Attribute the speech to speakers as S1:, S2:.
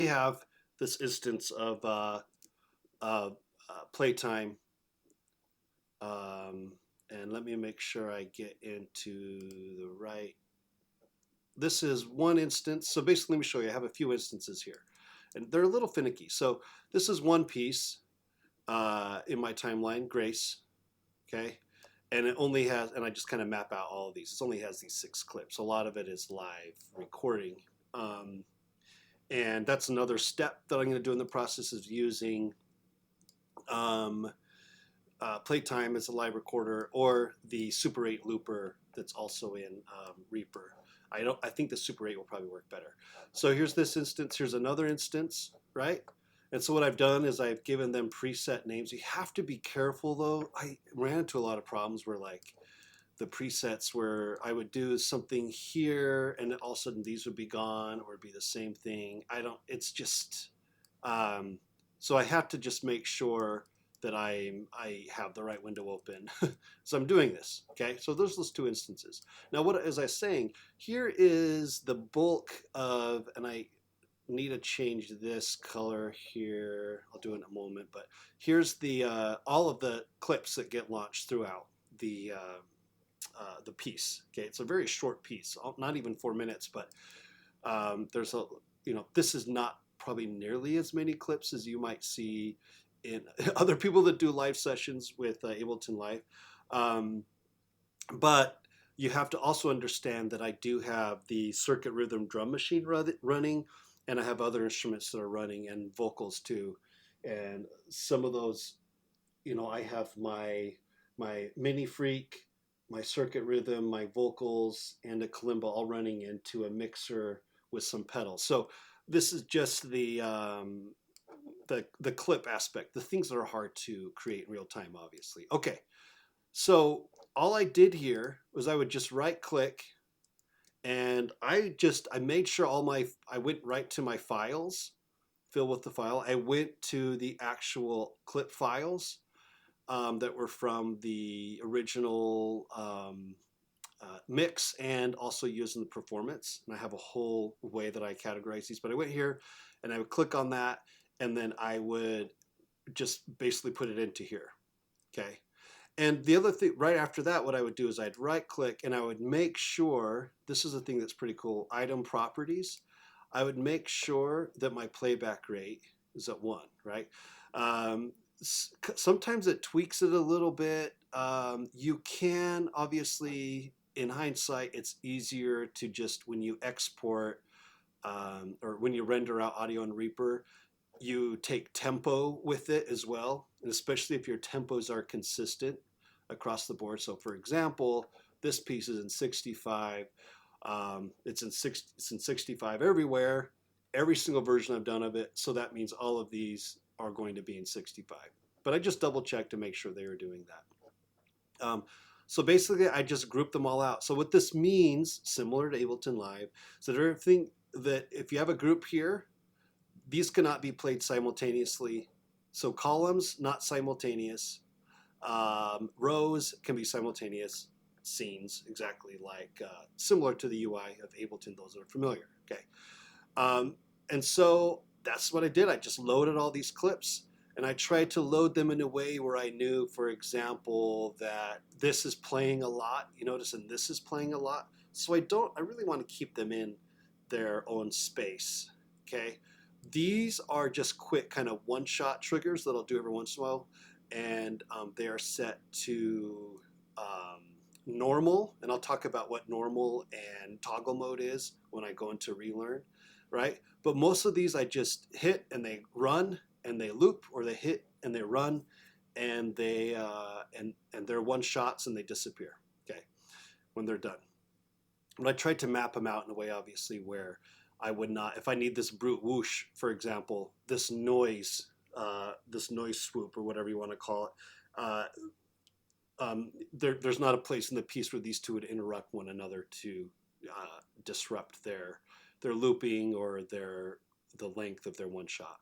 S1: We have this instance of Playtime, and let me make sure I get into the right. This is one instance. So basically, let me show you. I have a few instances here, and they're a little finicky. So this is one piece in my timeline, Grace. Okay, and it only has, and I just kind of map out all of these. It only has these 6 clips. A lot of it is live recording. And that's another step that I'm going to do in the process is using Playtime as a live recorder or the Super 8 looper that's also in Reaper. I think the Super 8 will probably work better. So here's this instance. Here's another instance, right? And so what I've done is I've given them preset names. You have to be careful though. I ran into a lot of problems where like the presets where I would do something here and all of a sudden these would be gone or it'd be the same thing. It's just, so I have to just make sure that I have the right window open. So I'm doing this, okay? So there's those 2 instances. Now what, as I was saying, here is the bulk of, and I need to change this color here. I'll do it in a moment, but here's the all of the clips that get launched throughout the piece. Okay, it's a very short piece, not even 4 minutes, but there's a, this is not probably nearly as many clips as you might see in other people that do live sessions with Ableton Live. But you have to also understand that I do have the Circuit Rhythm drum machine running, and I have other instruments that are running and vocals too. And some of those, I have my Mini Freak, my Circuit Rhythm, my vocals, and a kalimba all running into a mixer with some pedals. So this is just the clip aspect, the things that are hard to create in real time, obviously. Okay, so all I did here was I would just right click, and I made sure I went right to my files, fill with the file. I went to the actual clip files that were from the original mix and also using the performance. And I have a whole way that I categorize these, but I went here and I would click on that, and then I would just basically put it into here, okay? And the other thing, right after that, what I would do is I'd right click and I would make sure, this is a thing that's pretty cool, item properties. I would make sure that my playback rate is at 1, right? Sometimes it tweaks it a little bit. You can, obviously, in hindsight, it's easier to just, when you export or when you render out audio in Reaper, you take tempo with it as well, and especially if your tempos are consistent across the board. So for example, this piece is in 65. It's in 65 everywhere, every single version I've done of it. So that means all of these are going to be in 65. But I just double checked to make sure they are doing that. So basically, I just grouped them all out. So what this means, similar to Ableton Live, so everything that if you have a group here, these cannot be played simultaneously. So columns, not simultaneous. Rows can be simultaneous. Scenes, exactly like similar to the UI of Ableton, those that are familiar. Okay, and so that's what I did. I just loaded all these clips, and I tried to load them in a way where I knew, for example, that this is playing a lot. You notice, and this is playing a lot. So I really want to keep them in their own space. Okay. These are just quick kind of one-shot triggers that I'll do every once in a while, and they are set to normal, and I'll talk about what normal and toggle mode is when I go into ReaLearn, right? But most of these I just hit and they run and they loop, or they hit and they run, and they and they're one shots and they disappear, okay, when they're done. But I tried to map them out in a way, obviously, where I would not, if I need this brute whoosh, for example, this noise swoop or whatever you want to call it, there's not a place in the piece where these two would interrupt one another to disrupt their looping or the length of their one shot.